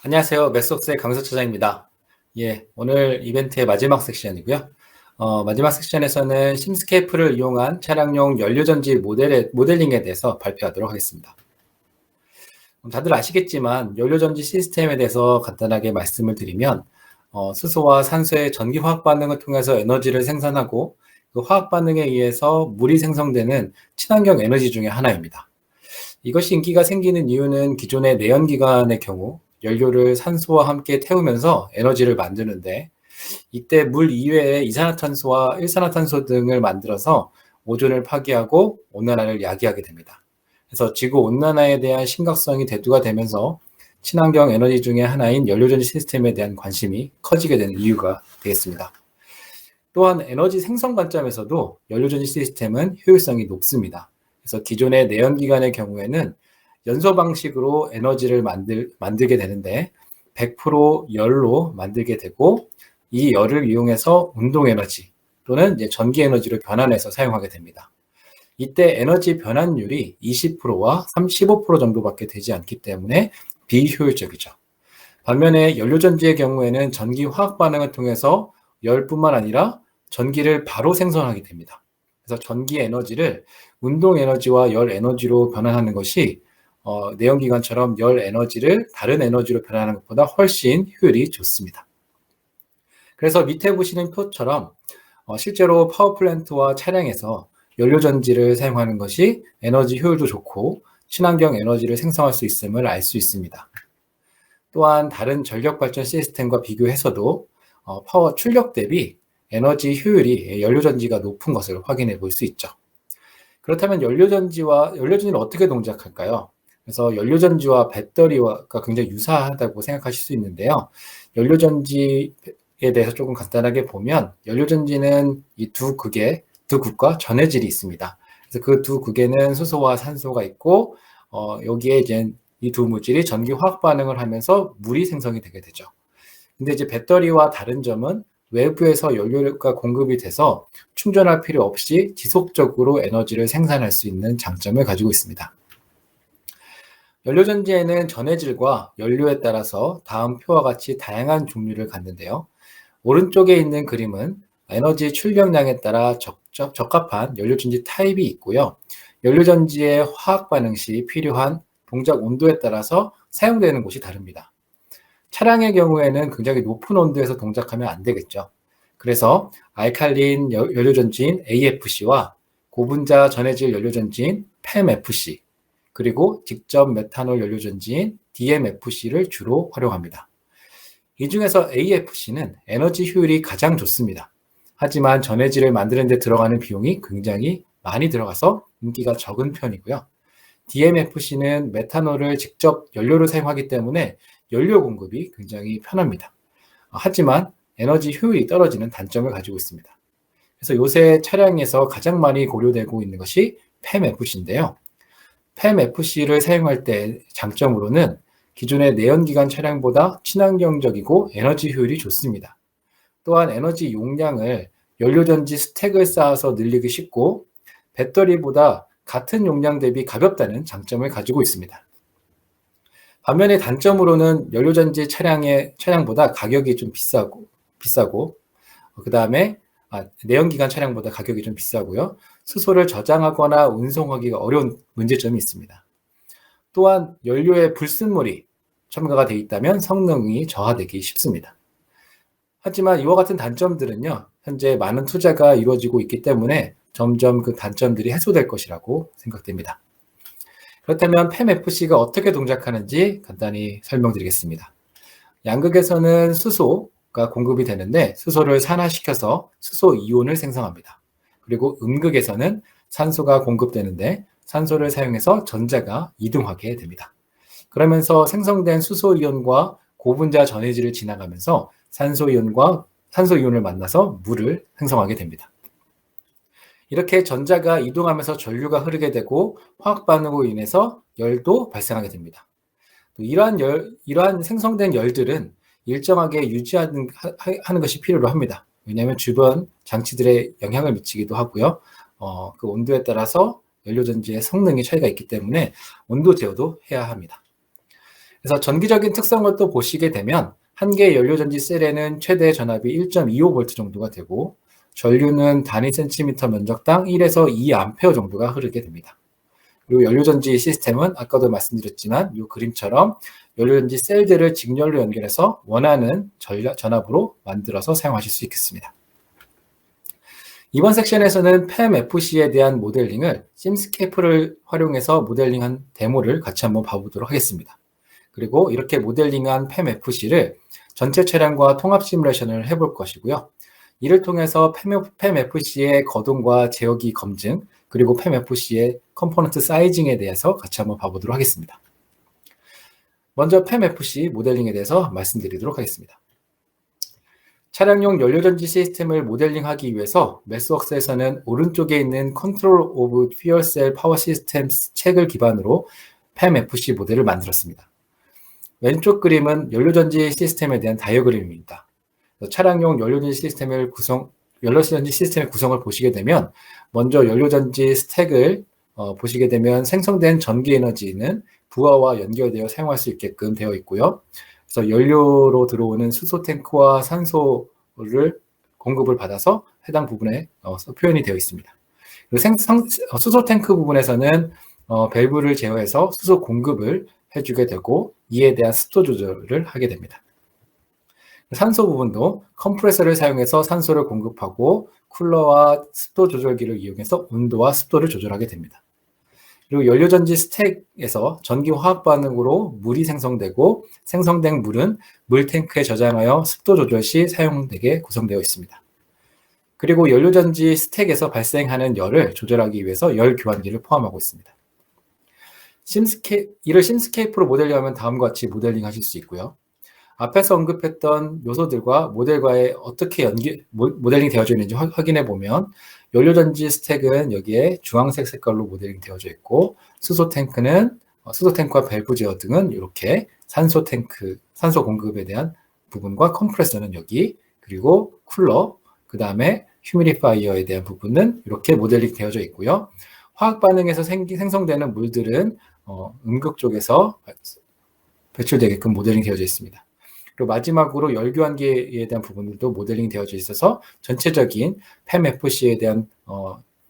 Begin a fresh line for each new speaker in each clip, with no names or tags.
안녕하세요. 맥속스의 강서 차장입니다. 오늘 이벤트의 마지막 섹션이고요. 마지막 섹션에서는 심스케이프를 이용한 차량용 연료전지 모델링에 대해서 발표하도록 하겠습니다. 다들 아시겠지만 연료전지 시스템에 대해서 간단하게 말씀을 드리면 수소와 산소의 전기 화학 반응을 통해서 에너지를 생산하고 그 화학 반응에 의해서 물이 생성되는 친환경 에너지 중에 하나입니다. 이것이 인기가 생기는 이유는 기존의 내연기관의 경우 연료를 산소와 함께 태우면서 에너지를 만드는데 이때 물 이외에 이산화탄소와 일산화탄소 등을 만들어서 오존을 파괴하고 온난화를 야기하게 됩니다. 그래서 지구 온난화에 대한 심각성이 대두가 되면서 친환경 에너지 중에 하나인 연료전지 시스템에 대한 관심이 커지게 되는 이유가 되겠습니다. 또한 에너지 생성 관점에서도 연료전지 시스템은 효율성이 높습니다. 그래서 기존의 내연기관의 경우에는 연소 방식으로 에너지를 만들게 되는데 100% 열로 만들게 되고 이 열을 이용해서 운동 에너지 또는 전기 에너지로 변환해서 사용하게 됩니다. 이때 에너지 변환율이 20%와 15% 정도밖에 되지 않기 때문에 비효율적이죠. 반면에 연료전지의 경우에는 전기 화학 반응을 통해서 열뿐만 아니라 전기를 바로 생성하게 됩니다. 그래서 전기 에너지를 운동 에너지와 열 에너지로 변환하는 것이 내연기관처럼 열 에너지를 다른 에너지로 변환하는 것보다 훨씬 효율이 좋습니다. 그래서 밑에 보시는 표처럼 실제로 파워플랜트와 차량에서 연료전지를 사용하는 것이 에너지 효율도 좋고 친환경 에너지를 생성할 수 있음을 알 수 있습니다. 또한 다른 전력발전 시스템과 비교해서도 파워 출력 대비 에너지 효율이 연료전지가 높은 것을 확인해 볼 수 있죠. 그렇다면 연료전지는 어떻게 동작할까요? 그래서 연료전지와 배터리가 굉장히 유사하다고 생각하실 수 있는데요. 연료전지에 대해서 조금 간단하게 보면 연료전지는 이 두 극과 전해질이 있습니다. 그래서 그 두 극에는 수소와 산소가 있고 여기에 이제 이 두 물질이 전기 화학 반응을 하면서 물이 생성이 되게 되죠. 근데 이제 배터리와 다른 점은 외부에서 연료가 공급이 돼서 충전할 필요 없이 지속적으로 에너지를 생산할 수 있는 장점을 가지고 있습니다. 연료전지에는 전해질과 연료에 따라서 다음 표와 같이 다양한 종류를 갖는데요. 오른쪽에 있는 그림은 에너지 출력량에 따라 적합한 연료전지 타입이 있고요. 연료전지의 화학 반응 시 필요한 동작 온도에 따라서 사용되는 곳이 다릅니다. 차량의 경우에는 굉장히 높은 온도에서 동작하면 안 되겠죠. 그래서 알칼린 연료전지인 AFC와 고분자 전해질 연료전지인 PEMFC, 그리고 직접 메탄올 연료전지인 DMFC를 주로 활용합니다. 이 중에서 AFC는 에너지 효율이 가장 좋습니다. 하지만 전해질을 만드는 데 들어가는 비용이 굉장히 많이 들어가서 인기가 적은 편이고요. DMFC는 메탄올을 직접 연료로 사용하기 때문에 연료 공급이 굉장히 편합니다. 하지만 에너지 효율이 떨어지는 단점을 가지고 있습니다. 그래서 요새 차량에서 가장 많이 고려되고 있는 것이 PEMFC인데요. PEMFC를 사용할 때 장점으로는 기존의 내연기관 차량보다 친환경적이고 에너지 효율이 좋습니다. 또한 에너지 용량을 연료전지 스택을 쌓아서 늘리기 쉽고 배터리보다 같은 용량 대비 가볍다는 장점을 가지고 있습니다. 반면에 단점으로는 연료전지 차량보다 가격이 좀 비싸고 그 다음에 내연기관 차량보다 가격이 좀 비싸고요. 수소를 저장하거나 운송하기가 어려운 문제점이 있습니다. 또한 연료에 불순물이 첨가가 되어 있다면 성능이 저하되기 쉽습니다. 하지만 이와 같은 단점들은요, 현재 많은 투자가 이루어지고 있기 때문에 점점 그 단점들이 해소될 것이라고 생각됩니다. 그렇다면 PEMFC가 어떻게 동작하는지 간단히 설명드리겠습니다. 양극에서는 수소가 공급이 되는데 수소를 산화시켜서 수소 이온을 생성합니다. 그리고 음극에서는 산소가 공급되는데 산소를 사용해서 전자가 이동하게 됩니다. 그러면서 생성된 수소 이온과 고분자 전해질을 지나가면서 산소 이온을 만나서 물을 생성하게 됩니다. 이렇게 전자가 이동하면서 전류가 흐르게 되고 화학 반응으로 인해서 열도 발생하게 됩니다. 이러한 생성된 열들은 일정하게 유지하는 것이 필요로 합니다. 왜냐하면 주변 장치들에 영향을 미치기도 하고요. 그 온도에 따라서 연료전지의 성능의 차이가 있기 때문에 온도 제어도 해야 합니다. 그래서 전기적인 특성을 또 보시게 되면 한 개의 연료전지 셀에는 최대 전압이 1.25V 정도가 되고 전류는 단위 센티미터 면적당 1에서 2A 정도가 흐르게 됩니다. 그리고 연료전지 시스템은 아까도 말씀드렸지만 이 그림처럼 연료전지 셀들을 직렬로 연결해서 원하는 전압으로 만들어서 사용하실 수 있겠습니다. 이번 섹션에서는 PEM-FC에 대한 모델링을 심스케이프를 활용해서 모델링한 데모를 같이 한번 봐보도록 하겠습니다. 그리고 이렇게 모델링한 PEM-FC를 전체 차량과 통합 시뮬레이션을 해볼 것이고요. 이를 통해서 PEM-FC의 거동과 제어기 검증, 그리고 PEM-FC의 컴포넌트 사이징에 대해서 같이 한번 봐보도록 하겠습니다. 먼저 PEM-FC 모델링에 대해서 말씀드리도록 하겠습니다. 차량용 연료전지 시스템을 모델링하기 위해서 매스웍스에서는 오른쪽에 있는 Control of Fuel Cell Power Systems 책을 기반으로 PEM-FC 모델을 만들었습니다. 왼쪽 그림은 연료전지 시스템에 대한 다이어그램입니다. 차량용 연료전지 시스템의 구성을 보시게 되면 먼저 연료전지 스택을 보시게 되면 생성된 전기 에너지는 부하와 연결되어 사용할 수 있게끔 되어 있고요. 그래서 연료로 들어오는 수소 탱크와 산소를 공급을 받아서 해당 부분에 표현이 되어 있습니다. 그리고 수소 탱크 부분에서는 밸브를 제어해서 수소 공급을 해주게 되고 이에 대한 습도 조절을 하게 됩니다. 산소 부분도 컴프레서를 사용해서 산소를 공급하고 쿨러와 습도 조절기를 이용해서 온도와 습도를 조절하게 됩니다. 그리고 연료전지 스택에서 전기 화학 반응으로 물이 생성되고 생성된 물은 물탱크에 저장하여 습도 조절 시 사용되게 구성되어 있습니다. 그리고 연료전지 스택에서 발생하는 열을 조절하기 위해서 열 교환기를 포함하고 있습니다. 이를 심스케이프로 모델링하면 다음과 같이 모델링 하실 수 있고요. 앞에서 언급했던 요소들과 모델과의 어떻게 모델링 되어져 있는지 확인해 보면 연료전지 스택은 여기에 주황색 색깔로 모델링 되어져 있고 수소 탱크와 밸브 제어 등은 이렇게 산소 공급에 대한 부분과 컴프레서는 여기, 그리고 쿨러, 그 다음에 휴미디파이어에 대한 부분은 이렇게 모델링 되어져 있고요. 화학 반응에서 생성되는 물들은 음극 쪽에서 배출되게끔 모델링 되어져 있습니다. 그리고 마지막으로 열교환기에 대한 부분들도 모델링 되어져 있어서 전체적인 PEM-FC에 대한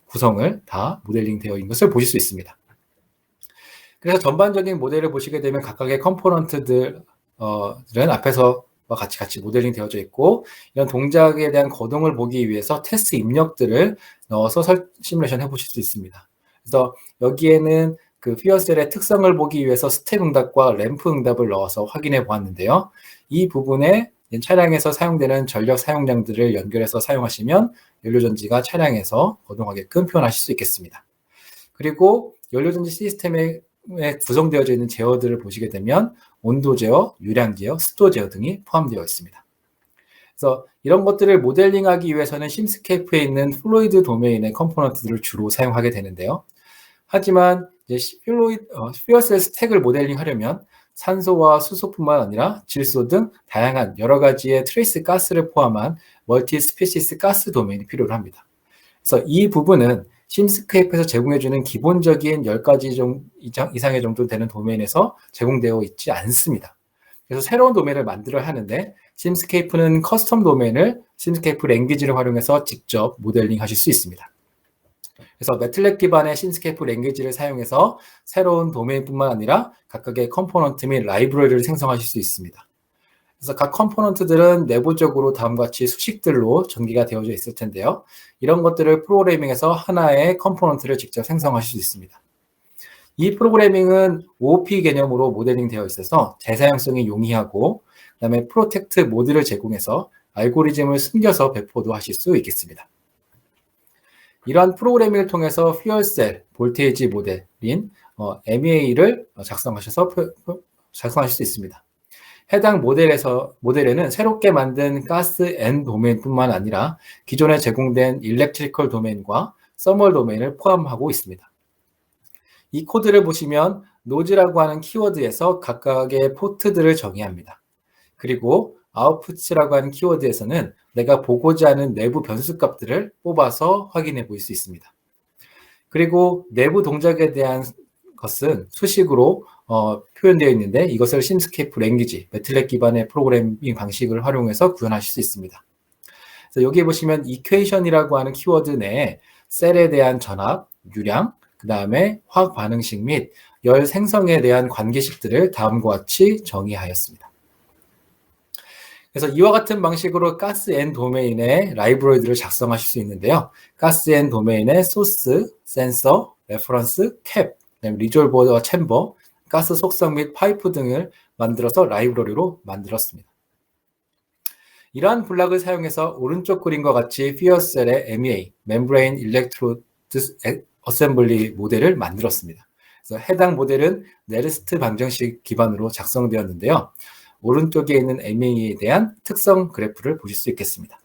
구성을 다 모델링 되어 있는 것을 보실 수 있습니다. 그래서 전반적인 모델을 보시게 되면 각각의 컴포넌트들은 앞에서와 같이 모델링 되어져 있고 이런 동작에 대한 거동을 보기 위해서 테스트 입력들을 넣어서 시뮬레이션 해보실 수 있습니다. 그래서 여기에는 그 퓨어셀의 특성을 보기 위해서 스택 응답과 램프 응답을 넣어서 확인해 보았는데요. 이 부분에 차량에서 사용되는 전력 사용량들을 연결해서 사용하시면 연료전지가 차량에서 거동하게끔 표현하실 수 있겠습니다. 그리고 연료전지 시스템에 구성되어져 있는 제어들을 보시게 되면 온도 제어, 유량 제어, 습도 제어 등이 포함되어 있습니다. 그래서 이런 것들을 모델링하기 위해서는 심스케이프에 있는 플루이드 도메인의 컴포넌트들을 주로 사용하게 되는데요. 하지만 퓨어셀 스택을 모델링하려면 산소와 수소뿐만 아니라 질소 등 다양한 여러 가지의 트레이스 가스를 포함한 멀티 스피시스 가스 도메인이 필요로 합니다. 그래서 이 부분은 심스케이프에서 제공해주는 기본적인 10가지 이상의 정도 되는 도메인에서 제공되어 있지 않습니다. 그래서 새로운 도메인을 만들어야 하는데 심스케이프는 커스텀 도메인을 심스케이프 랭귀지를 활용해서 직접 모델링 하실 수 있습니다. 그래서 매틀렛 기반의 심스케이프 랭귀지를 사용해서 새로운 도메인뿐만 아니라 각각의 컴포넌트 및 라이브러리를 생성하실 수 있습니다. 그래서 각 컴포넌트들은 내부적으로 다음과 같이 수식들로 전개가 되어져 있을 텐데요. 이런 것들을 프로그래밍해서 하나의 컴포넌트를 직접 생성하실 수 있습니다. 이 프로그래밍은 OOP 개념으로 모델링 되어 있어서 재사용성이 용이하고 그다음에 프로텍트 모드를 제공해서 알고리즘을 숨겨서 배포도 하실 수 있겠습니다. 이러한 프로그래밍을 통해서 퓨얼셀 볼테이지 모델인 MEA를 작성하실 수 있습니다. 해당 모델에는 새롭게 만든 가스 N 도메인뿐만 아니라 기존에 제공된 일렉트리컬 도메인과 서멀 도메인을 포함하고 있습니다. 이 코드를 보시면 노즈라고 하는 키워드에서 각각의 포트들을 정의합니다. 그리고 아웃풋이라고 하는 키워드에서는 내가 보고자 하는 내부 변수 값들을 뽑아서 확인해 볼 수 있습니다. 그리고 내부 동작에 대한 것은 수식으로 표현되어 있는데 이것을 심스케이프 랭귀지, 매틀랩 기반의 프로그래밍 방식을 활용해서 구현하실 수 있습니다. 그래서 여기 보시면 equation이라고 하는 키워드 내에 셀에 대한 전압, 유량, 그 다음에 화학 반응식 및 열 생성에 대한 관계식들을 다음과 같이 정의하였습니다. 그래서 이와 같은 방식으로 가스 N 도메인의 라이브러리들을 작성하실 수 있는데요. 가스 N 도메인의 소스, 센서, 레퍼런스, 캡, 리졸버와 챔버, 가스 속성 및 파이프 등을 만들어서 라이브러리로 만들었습니다. 이러한 블락을 사용해서 오른쪽 그림과 같이 퓨어셀의 MEA, Membrane Electrode Assembly 모델을 만들었습니다. 그래서 해당 모델은 네르스트 방정식 기반으로 작성되었는데요. 오른쪽에 있는 MEA에 대한 특성 그래프를 보실 수 있겠습니다.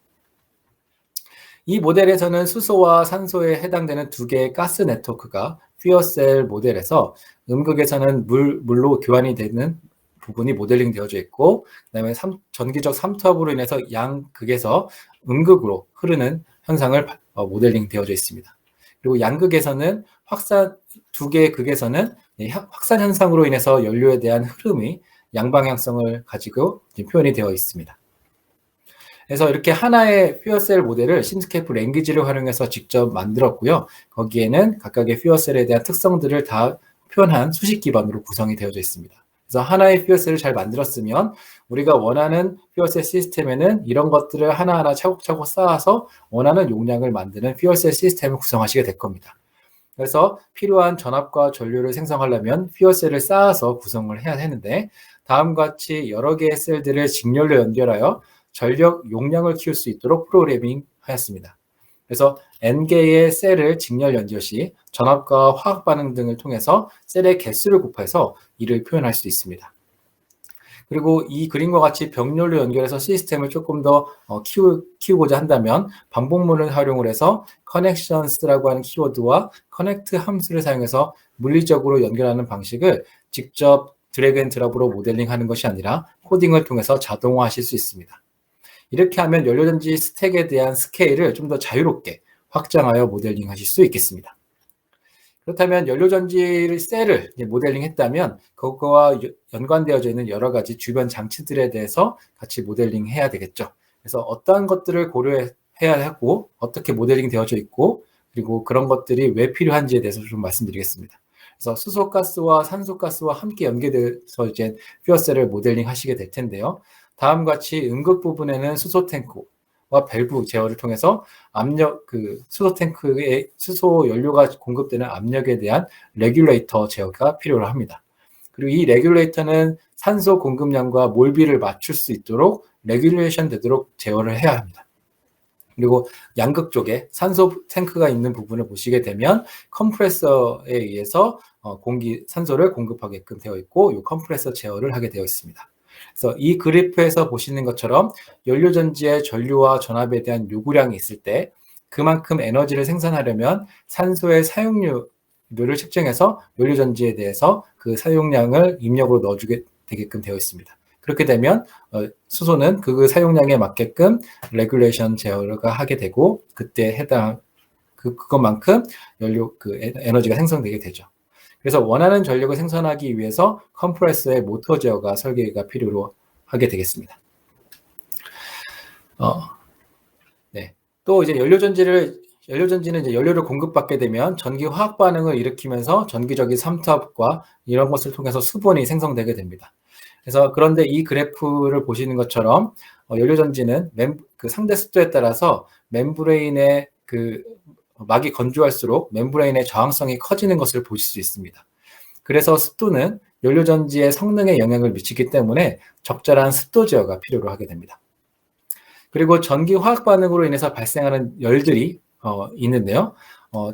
이 모델에서는 수소와 산소에 해당되는 두 개의 가스 네트워크가 퓨어셀 모델에서 음극에서는 물로 교환이 되는 부분이 모델링 되어져 있고, 그 다음에 전기적 삼투압으로 인해서 양극에서 음극으로 흐르는 현상을 모델링 되어져 있습니다. 그리고 양극에서는 두 개의 극에서는 확산 현상으로 인해서 연료에 대한 흐름이 양방향성을 가지고 표현이 되어 있습니다. 그래서 이렇게 하나의 퓨어셀 모델을 심스케이프 랭귀지를 활용해서 직접 만들었고요. 거기에는 각각의 퓨어셀에 대한 특성들을 다 표현한 수식 기반으로 구성이 되어져 있습니다. 그래서 하나의 퓨어셀을 잘 만들었으면 우리가 원하는 퓨어셀 시스템에는 이런 것들을 하나하나 차곡차곡 쌓아서 원하는 용량을 만드는 퓨어셀 시스템을 구성하시게 될 겁니다. 그래서 필요한 전압과 전류를 생성하려면 퓨어셀을 쌓아서 구성을 해야 하는데, 다음과 같이 여러 개의 셀들을 직렬로 연결하여 전력 용량을 키울 수 있도록 프로그래밍 하였습니다. 그래서 N개의 셀을 직렬 연결 시 전압과 화학 반응 등을 통해서 셀의 개수를 곱해서 이를 표현할 수 있습니다. 그리고 이 그림과 같이 병렬로 연결해서 시스템을 조금 더 키우고자 한다면 반복문을 활용을 해서 connections라고 하는 키워드와 connect 함수를 사용해서 물리적으로 연결하는 방식을 직접 드래그 앤 드랍으로 모델링하는 것이 아니라 코딩을 통해서 자동화하실 수 있습니다. 이렇게 하면 연료전지 스택에 대한 스케일을 좀 더 자유롭게 확장하여 모델링 하실 수 있겠습니다. 그렇다면 연료전지 셀을 모델링 했다면 그것과 연관되어져 있는 여러 가지 주변 장치들에 대해서 같이 모델링 해야 되겠죠. 그래서 어떠한 것들을 고려해야 하고 어떻게 모델링 되어져 있고 그리고 그런 것들이 왜 필요한지에 대해서 좀 말씀드리겠습니다. 그래서 수소가스와 산소가스와 함께 연계돼서 이제 퓨어셀을 모델링 하시게 될 텐데요. 다음과 같이 음극 부분에는 수소 탱크와 밸브 제어를 통해서 수소 탱크에 수소 연료가 공급되는 압력에 대한 레귤레이터 제어가 필요로 합니다. 그리고 이 레귤레이터는 산소 공급량과 몰비를 맞출 수 있도록 레귤레이션 되도록 제어를 해야 합니다. 그리고 양극 쪽에 산소 탱크가 있는 부분을 보시게 되면 컴프레서에 의해서 산소를 공급하게끔 되어 있고 이 컴프레서 제어를 하게 되어 있습니다. 그래서 이 그래프에서 보시는 것처럼 연료전지의 전류와 전압에 대한 요구량이 있을 때 그만큼 에너지를 생산하려면 산소의 사용료를 측정해서 연료전지에 대해서 그 사용량을 입력으로 넣어주게 되게끔 되어 있습니다. 그렇게 되면 수소는 그 사용량에 맞게끔 레귤레이션 제어가 하게 되고 그때 해당 그것만큼 에너지가 생성되게 되죠. 그래서 원하는 전력을 생산하기 위해서 컴프레서의 모터 제어가 설계가 필요로 하게 되겠습니다. 네. 또 이제 연료전지는 이제 연료를 공급받게 되면 전기 화학 반응을 일으키면서 전기적인 삼투압과 이런 것을 통해서 수분이 생성되게 됩니다. 그래서 그런데 이 그래프를 보시는 것처럼 연료전지는 상대 습도에 따라서 멤브레인의 막이 건조할수록 멤브레인의 저항성이 커지는 것을 보실 수 있습니다. 그래서 습도는 연료전지의 성능에 영향을 미치기 때문에 적절한 습도 제어가 필요로 하게 됩니다. 그리고 전기 화학 반응으로 인해서 발생하는 열들이 있는데요.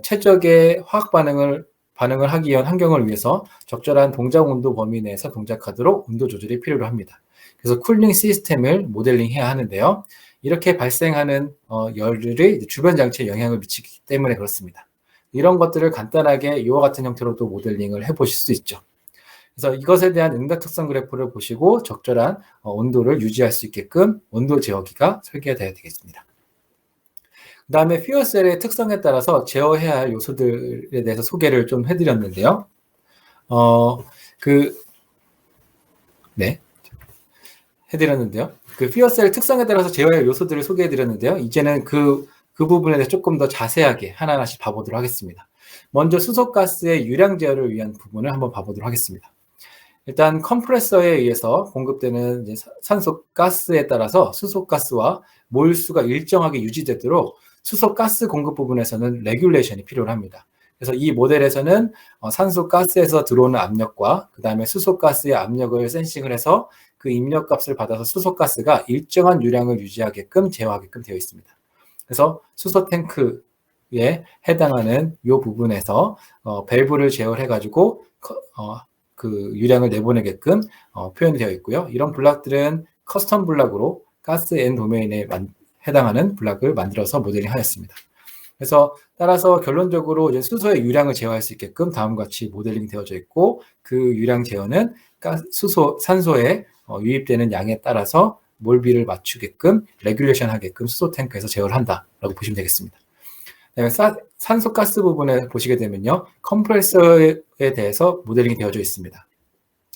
최적의 화학 반응을 하기 위한 환경을 위해서 적절한 동작 온도 범위 내에서 동작하도록 온도 조절이 필요로 합니다. 그래서 쿨링 시스템을 모델링해야 하는데요. 이렇게 발생하는 열들이 주변 장치에 영향을 미치기 때문에 그렇습니다. 이런 것들을 간단하게 이와 같은 형태로도 모델링을 해보실 수 있죠. 그래서 이것에 대한 응답 특성 그래프를 보시고 적절한 온도를 유지할 수 있게끔 온도 제어기가 설계되어야 되겠습니다. 그 다음에 퓨어셀의 특성에 따라서 제어해야 할 요소들에 대해서 소개를 좀 해드렸는데요. 네, 해드렸는데요. 그 퓨어셀 특성에 따라서 제어할 요소들을 소개해드렸는데요. 이제는 그 부분에 대해서 조금 더 자세하게 하나하나씩 봐보도록 하겠습니다. 먼저 수소가스의 유량 제어를 위한 부분을 한번 봐보도록 하겠습니다. 일단 컴프레서에 의해서 공급되는 이제 산소가스에 따라서 수소가스와 몰수가 일정하게 유지되도록 수소가스 공급 부분에서는 레귤레이션이 필요합니다. 그래서 이 모델에서는 산소가스에서 들어오는 압력과 그 다음에 수소가스의 압력을 센싱을 해서 그 입력값을 받아서 수소가스가 일정한 유량을 유지하게끔 제어하게끔 되어 있습니다. 그래서 수소 탱크에 해당하는 이 부분에서 밸브를 제어를 해가지고 그 유량을 내보내게끔 표현이 되어 있고요. 이런 블락들은 커스텀 블락으로 가스 N 도메인에 해당하는 블락을 만들어서 모델링하였습니다. 그래서 따라서 결론적으로 이제 수소의 유량을 제어할 수 있게끔 다음과 같이 모델링 되어져 있고 그 유량 제어는 산소에 유입되는 양에 따라서 몰비를 맞추게끔 레귤레이션 하게끔 수소 탱크에서 제어를 한다라고 보시면 되겠습니다. 산소가스 부분에 보시게 되면요. 컴프레서에 대해서 모델링이 되어져 있습니다.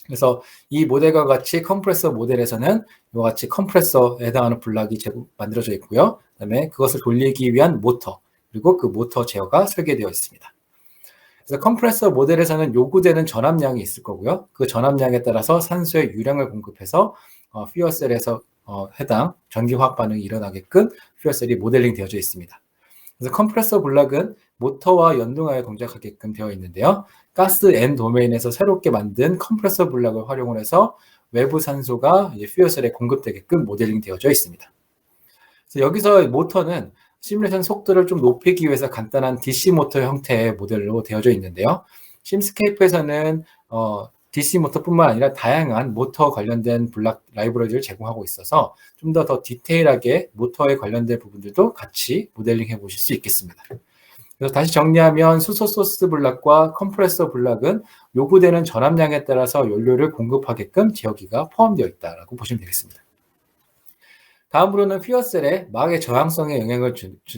그래서 이 모델과 같이 컴프레서 모델에서는 이와 같이 컴프레서에 해당하는 블락이 만들어져 있고요. 그 다음에 그것을 돌리기 위한 모터, 그리고 그 모터 제어가 설계되어 있습니다. 그래서 컴프레서 모델에서는 요구되는 전압량이 있을 거고요. 그 전압량에 따라서 산소의 유량을 공급해서 퓨어셀에서 해당 전기화학 반응이 일어나게끔 퓨어셀이 모델링 되어져 있습니다. 그래서 컴프레서 블락은 모터와 연동하여 동작하게끔 되어 있는데요. 가스 N 도메인에서 새롭게 만든 컴프레서 블락을 활용을 해서 외부 산소가 퓨어셀에 공급되게끔 모델링 되어져 있습니다. 그래서 여기서 모터는 시뮬레이션 속도를 좀 높이기 위해서 간단한 DC 모터 형태의 모델로 되어져 있는데요. 심스케이프에서는 DC 모터뿐만 아니라 다양한 모터 관련된 블락 라이브러리를 제공하고 있어서 좀 더 디테일하게 모터에 관련된 부분들도 같이 모델링 해보실 수 있겠습니다. 그래서 다시 정리하면 수소 소스 블락과 컴프레서 블락은 요구되는 전압량에 따라서 연료를 공급하게끔 제어기가 포함되어 있다고 보시면 되겠습니다. 다음으로는 퓨어셀의 막의 저항성에 영향을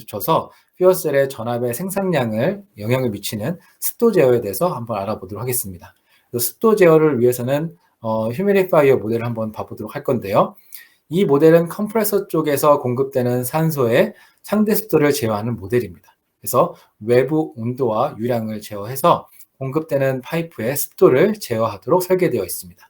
줘서 퓨어셀의 전압의 생산량을 영향을 미치는 습도 제어에 대해서 한번 알아보도록 하겠습니다. 습도 제어를 위해서는 휴미디파이어 모델을 한번 봐보도록 할 건데요. 이 모델은 컴프레서 쪽에서 공급되는 산소의 상대 습도를 제어하는 모델입니다. 그래서 외부 온도와 유량을 제어해서 공급되는 파이프의 습도를 제어하도록 설계되어 있습니다.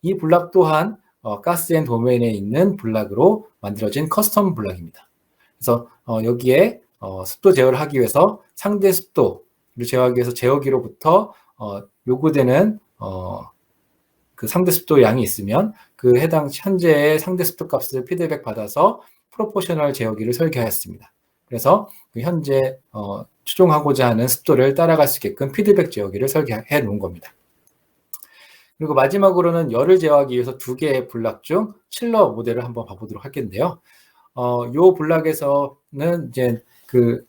이 블락 또한 가스 N 도메인에 있는 블락으로 만들어진 커스텀 블락입니다. 그래서 여기에 습도 제어를 하기 위해서 상대 습도를 제어하기 위해서 제어기로부터 요구되는 그 상대 습도 양이 있으면 그 해당 현재의 상대 습도 값을 피드백 받아서 프로포셔널 제어기를 설계하였습니다. 그래서 그 현재 추종하고자 하는 습도를 따라갈 수 있게끔 피드백 제어기를 설계해 놓은 겁니다. 그리고 마지막으로는 열을 제어하기 위해서 두 개의 블락 중 칠러 모델을 한번 봐보도록 하겠는데요. 이 블락에서는 이제 그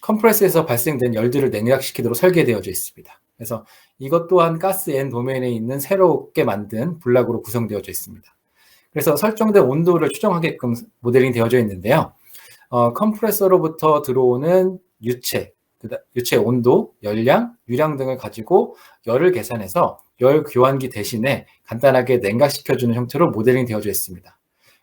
컴프레서에서 발생된 열들을 냉각시키도록 설계되어져 있습니다. 그래서 이것 또한 가스 N 도메인에 있는 새롭게 만든 블락으로 구성되어져 있습니다. 그래서 설정된 온도를 추정하게끔 모델링 되어져 있는데요. 컴프레서로부터 들어오는 유체 온도, 열량, 유량 등을 가지고 열을 계산해서 열 교환기 대신에 간단하게 냉각시켜주는 형태로 모델링 되어져 있습니다.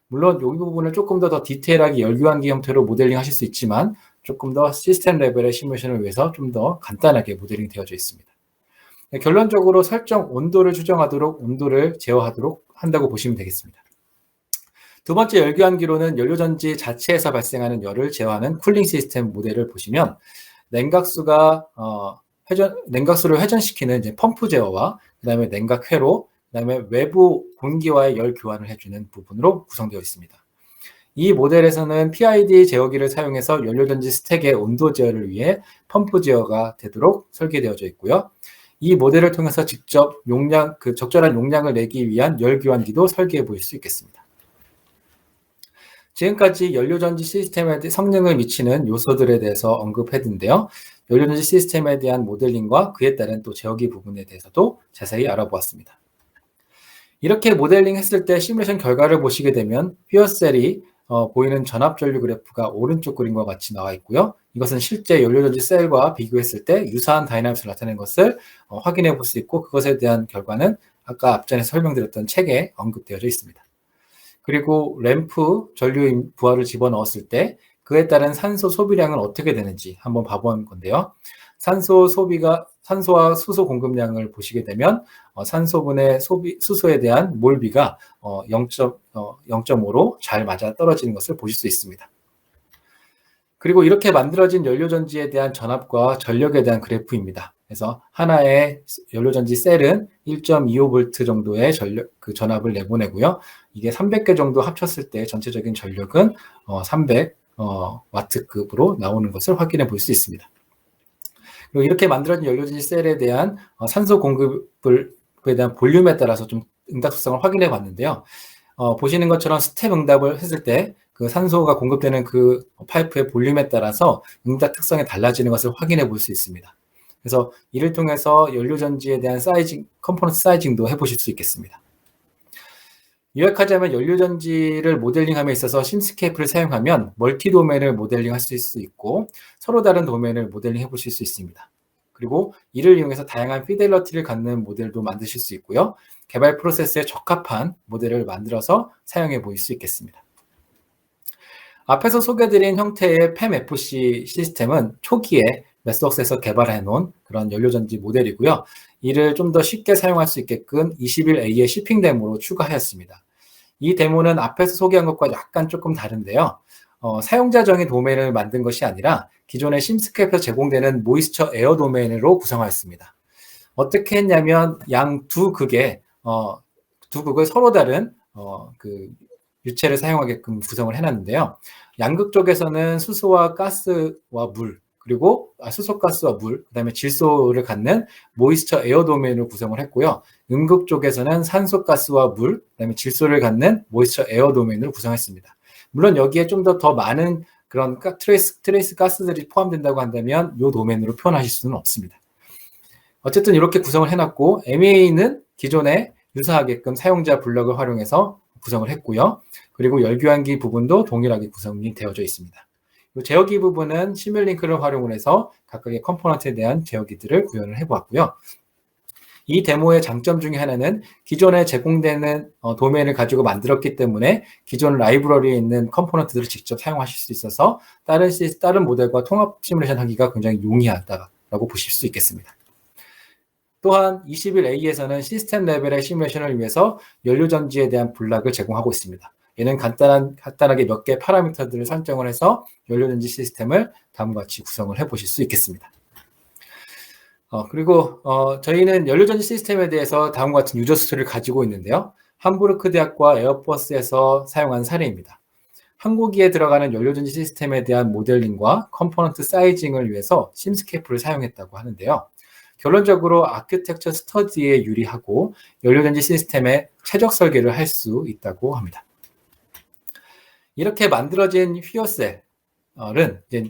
물론 이 부분을 조금 더 디테일하게 열 교환기 형태로 모델링 하실 수 있지만 조금 더 시스템 레벨의 시뮬레이션을 위해서 좀 더 간단하게 모델링 되어져 있습니다. 결론적으로 설정 온도를 추정하도록 온도를 제어하도록 한다고 보시면 되겠습니다. 두 번째 열교환기로는 연료전지 자체에서 발생하는 열을 제어하는 쿨링 시스템 모델을 보시면 냉각수를 회전시키는 이제 펌프 제어와 그 다음에 냉각회로, 그 다음에 외부 공기와의 열 교환을 해주는 부분으로 구성되어 있습니다. 이 모델에서는 PID 제어기를 사용해서 연료전지 스택의 온도 제어를 위해 펌프 제어가 되도록 설계되어져 있고요. 이 모델을 통해서 직접 적절한 용량을 내기 위한 열 교환기도 설계해 보실 수 있겠습니다. 지금까지 연료전지 시스템에 성능을 미치는 요소들에 대해서 언급했는데요. 연료전지 시스템에 대한 모델링과 그에 따른 또 제어기 부분에 대해서도 자세히 알아보았습니다. 이렇게 모델링 했을 때 시뮬레이션 결과를 보시게 되면 퓨어셀이 보이는 전압 전류 그래프가 오른쪽 그림과 같이 나와 있고요. 이것은 실제 연료전지 셀과 비교했을 때 유사한 다이나믹스를 나타내는 것을 확인해 볼 수 있고, 그것에 대한 결과는 아까 앞전에 설명드렸던 책에 언급되어져 있습니다. 그리고 램프 전류 부하를 집어넣었을 때 그에 따른 산소 소비량은 어떻게 되는지 한번 봐본 건데요. 산소와 수소 공급량을 보시게 되면 산소분의 수소에 대한 몰비가 0.5로 잘 맞아 떨어지는 것을 보실 수 있습니다. 그리고 이렇게 만들어진 연료전지에 대한 전압과 전력에 대한 그래프입니다. 그래서 하나의 연료전지 셀은 1.25V 정도의 전압을 내보내고요. 이게 300개 정도 합쳤을 때 전체적인 전력은 300W급으로 나오는 것을 확인해 볼 수 있습니다. 그리고 이렇게 만들어진 연료전지 셀에 대한 산소 공급에 대한 볼륨에 따라서 좀 응답 속성을 확인해 봤는데요. 보시는 것처럼 스텝 응답을 했을 때 그 산소가 공급되는 그 파이프의 볼륨에 따라서 응답 특성이 달라지는 것을 확인해 볼 수 있습니다. 그래서 이를 통해서 연료전지에 대한 컴포넌트 사이징도 해보실 수 있겠습니다. 요약하자면 연료전지를 모델링함에 있어서 심스케이프를 사용하면 멀티 도메인을 모델링할 수 있고 서로 다른 도메인을 모델링해 보실 수 있습니다. 그리고 이를 이용해서 다양한 피델러티를 갖는 모델도 만드실 수 있고요. 개발 프로세스에 적합한 모델을 만들어서 사용해 보실 수 있겠습니다. 앞에서 소개드린 형태의 PEM-FC 시스템은 초기에 메스웍스에서 개발해 놓은 그런 연료전지 모델이고요. 이를 좀 더 쉽게 사용할 수 있게끔 21A의 shipping 데모로 추가하였습니다. 이 데모는 앞에서 소개한 것과 약간 조금 다른데요. 사용자 정의 도메인을 만든 것이 아니라 기존의 심스케이프에서 제공되는 모이스처 에어 도메인으로 구성하였습니다. 어떻게 했냐면 두 극을 서로 다른 유체를 사용하게끔 구성을 해놨는데요. 양극 쪽에서는 수소와 가스와 물, 그리고 수소, 가스와 물, 그 다음에 질소를 갖는 모이스처 에어 도메인을 구성을 했고요. 음극 쪽에서는 산소, 가스와 물, 그 다음에 질소를 갖는 모이스처 에어 도메인을 구성했습니다. 물론 여기에 좀 더 많은 그런 트레이스 가스들이 포함된다고 한다면 이 도메인으로 표현하실 수는 없습니다. 어쨌든 이렇게 구성을 해놨고, MEA는 기존에 유사하게끔 사용자 블럭을 활용해서 구성을 했고요. 그리고 열교환기 부분도 동일하게 구성이 되어져 있습니다. 제어기 부분은 시뮬링크를 활용을 해서 각각의 컴포넌트에 대한 제어기들을 구현을 해보았고요. 이 데모의 장점 중에 하나는 기존에 제공되는 도메인을 가지고 만들었기 때문에 기존 라이브러리에 있는 컴포넌트들을 직접 사용하실 수 있어서 다른 모델과 통합 시뮬레이션 하기가 굉장히 용이하다고 보실 수 있겠습니다. 또한 21A에서는 시스템 레벨의 시뮬레이션을 위해서 연료전지에 대한 블락을 제공하고 있습니다. 얘는 간단하게 몇 개의 파라미터들을 설정을 해서 연료전지 시스템을 다음과 같이 구성을 해보실 수 있겠습니다. 그리고 저희는 연료전지 시스템에 대해서 다음과 같은 유저 스토리를 가지고 있는데요. 함부르크 대학과 에어버스에서 사용한 사례입니다. 항공기에 들어가는 연료전지 시스템에 대한 모델링과 컴포넌트 사이징을 위해서 심스케이프를 사용했다고 하는데요. 결론적으로 아키텍처 스터디에 유리하고 연료전지 시스템의 최적 설계를 할 수 있다고 합니다. 이렇게 만들어진 휘어셀은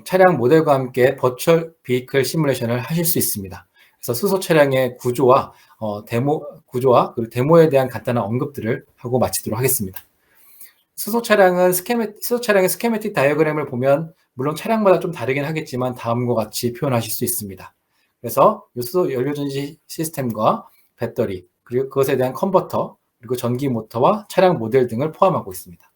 차량 모델과 함께 버추얼 비이클 시뮬레이션을 하실 수 있습니다. 그래서 수소 차량의 구조와 그리고 데모에 대한 간단한 언급들을 하고 마치도록 하겠습니다. 수소 차량의 스케매틱 다이어그램을 보면 물론 차량마다 좀 다르긴 하겠지만 다음과 같이 표현하실 수 있습니다. 그래서 수소 연료전지 시스템과 배터리, 그리고 그것에 대한 컨버터, 그리고 전기 모터와 차량 모델 등을 포함하고 있습니다.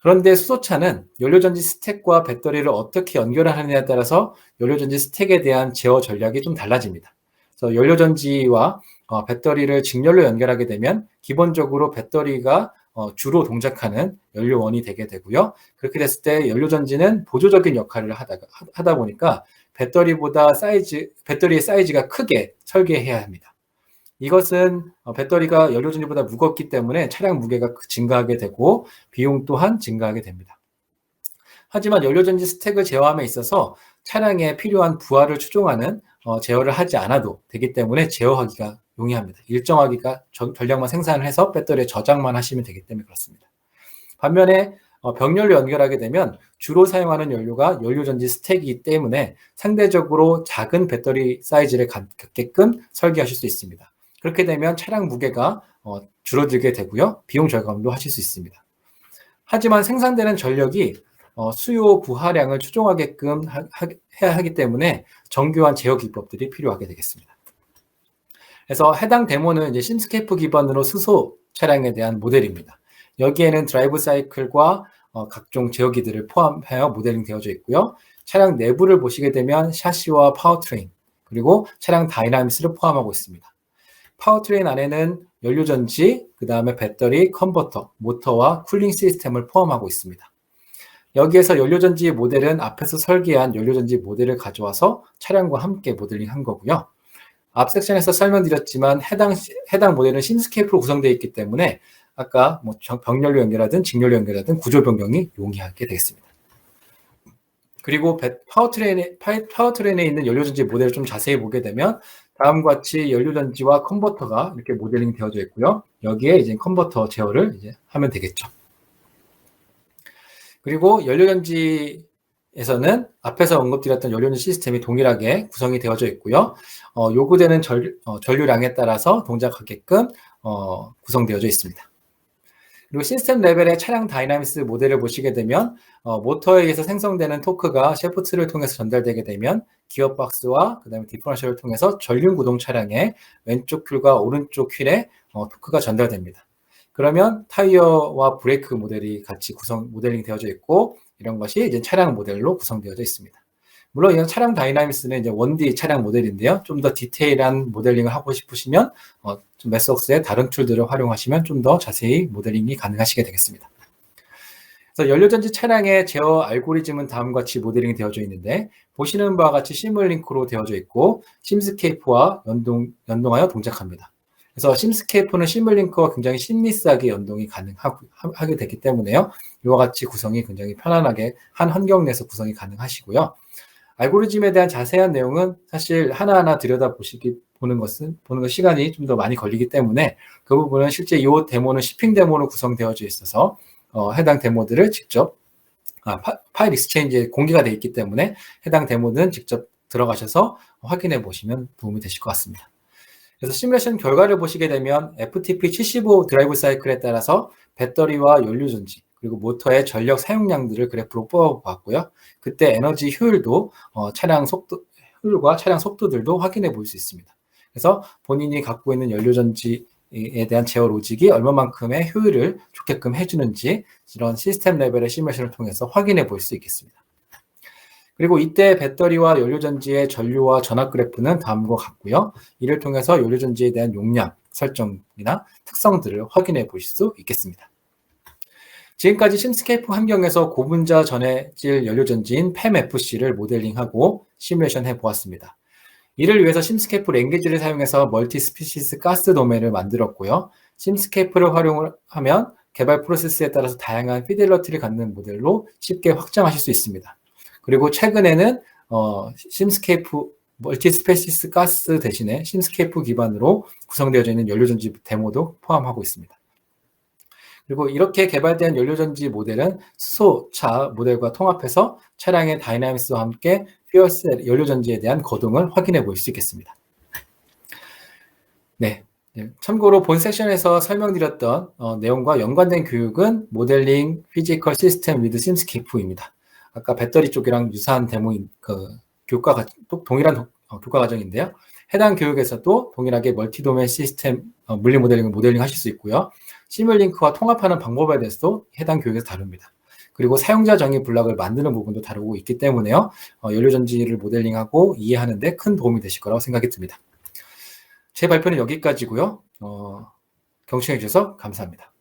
그런데 수소차는 연료전지 스택과 배터리를 어떻게 연결하느냐에 따라서 연료전지 스택에 대한 제어 전략이 좀 달라집니다. 그래서 연료전지와 배터리를 직렬로 연결하게 되면 기본적으로 배터리가 주로 동작하는 연료원이 되게 되고요. 그렇게 됐을 때 연료전지는 보조적인 역할을 하다 보니까 배터리의 사이즈가 크게 설계해야 합니다. 이것은 배터리가 연료전지보다 무겁기 때문에 차량 무게가 증가하게 되고 비용 또한 증가하게 됩니다. 하지만 연료전지 스택을 제어함에 있어서 차량에 필요한 부하를 추종하는 제어를 하지 않아도 되기 때문에 제어하기가 용이합니다. 일정하기가 전력만 생산을 해서 배터리에 저장만 하시면 되기 때문에 그렇습니다. 반면에 병렬로 연결하게 되면 주로 사용하는 연료가 연료전지 스택이기 때문에 상대적으로 작은 배터리 사이즈를 갖게끔 설계하실 수 있습니다. 그렇게 되면 차량 무게가 줄어들게 되고요. 비용 절감도 하실 수 있습니다. 하지만 생산되는 전력이 수요 부하량을 추종하게끔 해야 하기 때문에 정교한 제어 기법들이 필요하게 되겠습니다. 그래서 해당 데모는 이제 심스케이프 기반으로 수소 차량에 대한 모델입니다. 여기에는 드라이브 사이클과 각종 제어기들을 포함하여 모델링 되어져 있고요. 차량 내부를 보시게 되면 샤시와 파워트레인, 그리고 차량 다이나믹스를 포함하고 있습니다. 파워트레인 안에는 연료전지, 그 다음에 배터리, 컨버터, 모터와 쿨링 시스템을 포함하고 있습니다. 여기에서 연료전지 모델은 앞에서 설계한 연료전지 모델을 가져와서 차량과 함께 모델링한 거고요. 앞 섹션에서 설명드렸지만 해당 모델은 심스케이프로 구성되어 있기 때문에 아까 뭐 병렬로 연결하든 직렬로 연결하든 구조 변경이 용이하게 되겠습니다. 그리고 파워트레인에 있는 연료전지 모델을 좀 자세히 보게 되면 다음과 같이 연료전지와 컨버터가 이렇게 모델링 되어져 있고요. 여기에 이제 컨버터 제어를 이제 하면 되겠죠. 그리고 연료전지에서는 앞에서 언급드렸던 연료전지 시스템이 동일하게 구성이 되어져 있고요. 요구되는 전류량에 따라서 동작하게끔 구성되어져 있습니다. 그리고 시스템 레벨의 차량 다이나믹스 모델을 보시게 되면 모터에 의해서 생성되는 토크가 샤프트를 통해서 전달되게 되면 기어박스와 그 다음에 디퍼런셜을 통해서 전륜 구동 차량의 왼쪽 휠과 오른쪽 휠에 토크가 전달됩니다. 그러면 타이어와 브레이크 모델이 같이 모델링 되어져 있고 이런 것이 이제 차량 모델로 구성되어져 있습니다. 물론 이런 차량 다이나믹스는 이제 1D 차량 모델인데요. 좀 더 디테일한 모델링을 하고 싶으시면 매스웍스의 다른 툴들을 활용하시면 좀 더 자세히 모델링이 가능하시게 되겠습니다. 그래서 연료전지 차량의 제어 알고리즘은 다음과 같이 모델링이 되어져 있는데 보시는 바와 같이 시뮬링크로 되어져 있고 심스케이프와 연동하여 동작합니다. 그래서 심스케이프는 시뮬링크와 굉장히 친밀하게 연동이 가능하게 되기 때문에요. 이와 같이 구성이 굉장히 편안하게 한 환경 내에서 구성이 가능하시고요. 알고리즘에 대한 자세한 내용은 사실 하나하나 보는 것 시간이 좀 더 많이 걸리기 때문에 그 부분은 실제 이 데모는 shipping 데모로 구성되어져 있어서 해당 데모들을 직접 파일 익스체인지에 공개가 되어 있기 때문에 해당 데모는 직접 들어가셔서 확인해 보시면 도움이 되실 것 같습니다. 그래서 시뮬레이션 결과를 보시게 되면 FTP75 드라이브 사이클에 따라서 배터리와 연료전지 그리고 모터의 전력 사용량들을 그래프로 뽑아봤고요. 그때 에너지 효율도 효율과 차량 속도들도 확인해 볼 수 있습니다. 그래서 본인이 갖고 있는 연료전지에 대한 제어 로직이 얼마만큼의 효율을 좋게끔 해주는지 이런 시스템 레벨의 시뮬레이션을 통해서 확인해 볼 수 있겠습니다. 그리고 이때 배터리와 연료전지의 전류와 전압 그래프는 다음과 같고요. 이를 통해서 연료전지에 대한 용량 설정이나 특성들을 확인해 보실 수 있겠습니다. 지금까지 심스케이프 환경에서 고분자 전해질 연료전지인 PEM-FC를 모델링하고 시뮬레이션 해보았습니다. 이를 위해서 심스케이프 랭귀지를 사용해서 멀티 스피시스 가스 도메인을 만들었고요. 심스케이프를 활용하면 개발 프로세스에 따라서 다양한 피델러티를 갖는 모델로 쉽게 확장하실 수 있습니다. 그리고 최근에는 심스케이프 멀티 스피시스 가스 대신에 심스케이프 기반으로 구성되어져 있는 연료전지 데모도 포함하고 있습니다. 그리고 이렇게 개발된 연료전지 모델은 수소차 모델과 통합해서 차량의 다이나믹스와 함께 퓨얼셀 연료전지에 대한 거동을 확인해 볼 수 있겠습니다. 네. 참고로 본 섹션에서 설명드렸던 내용과 연관된 교육은 모델링 피지컬 시스템 위드 심스케이프입니다. 아까 배터리 쪽이랑 유사한 데모인 동일한 교과 과정인데요. 해당 교육에서도 동일하게 멀티도메인 시스템 물리 모델링을 모델링하실 수 있고요. 시뮬링크와 통합하는 방법에 대해서도 해당 교육에서 다룹니다. 그리고 사용자 정의 블록을 만드는 부분도 다루고 있기 때문에요. 연료전지를 모델링하고 이해하는 데 큰 도움이 되실 거라고 생각이 듭니다. 제 발표는 여기까지고요. 경청해 주셔서 감사합니다.